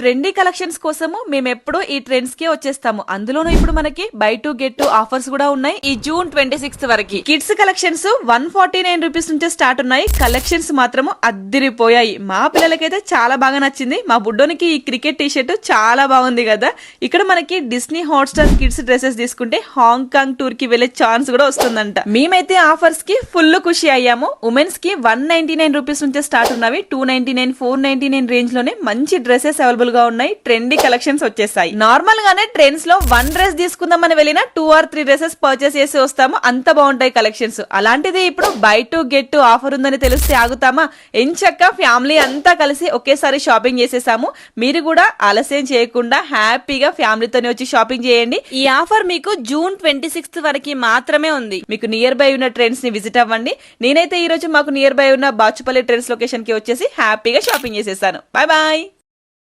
Trendy collections కోసము మేము ఎప్పుడూ ఈ ట్రెండ్స్ కే వచ్చేస్తాము. అందులోనూ ఇప్పుడు మనకి by to get to offers కూడా ఉన్నాయి. ఈ జూన్ 26 వరకు కిడ్స్ కలెక్షన్స్ 149 రూపీస్ నుంచే స్టార్ట్ ఉన్నాయి. కలెక్షన్స్ మాత్రము అద్దిరిపోయాయి. మా పిల్లలకైతే చాలా బాగా నచ్చింది. మా బుడ్డోనికి ఈ క్రికెట్ టీ షర్ట్ చాలా బాగుంది కదా. ఇక్కడ మనకి డిస్నీ హాట్స్టార్ కిడ్స్ డ్రెస్సెస్ తీసుకుంటే హాంకాంగ్ టూర్ కి వెళ్లే ఛాన్స్ కూడా వస్తుందంట. మేమైతే ఆఫర్స్ కి ఫుల్ ఖుషి అయ్యాము. ఉమెన్స్ కి 199 రూపీస్ నుంచే స్టార్ట్ ఉన్నవి. 299, 499 రేంజ్ లోనే మంచి డ్రెస్సెస్ అవైలబుల్ గా ఉన్నాయి. ట్రెండీ కలెక్షన్స్ వచ్చేసాయి. నార్మల్ గానే ట్రెండ్స్ లో 1 డ్రెస్ తీసుకుందామని వెళ్ళినా 2 or 3 డ్రెస్సెస్ పర్చేస్ చేసి వస్తాము. అంత బాగుంటాయి కలెక్షన్స్. అలాంటిది ఇప్పుడు by to get to offer ఉందని తెలిస్తే ఆగుతామా? ఎంచక్క ఫ్యామిలీ అంతా కలిసి ఒకేసారి షాపింగ్ చేసేసాము. మీరు కూడా ఆలస్యం చేయకుండా హ్యాపీగా ఫ్యామిలీతోనే వచ్చి షాపింగ్ చేయండి. ఈ ఆఫర్ మీకు జూన్ 26 వరకు మాత్రమే ఉంది. మీకు నియర్ బై ఉన్న ట్రెండ్స్ ని విజిట్ అవ్వండి. నేనైతే ఈ రోజు మాకు నియర్ బై ఉన్న బాచుపల్లి ట్రెండ్స్ లొకేషన్ కి వచ్చేసి హ్యాపీగా షాపింగ్ చేసేసాను. Bye bye.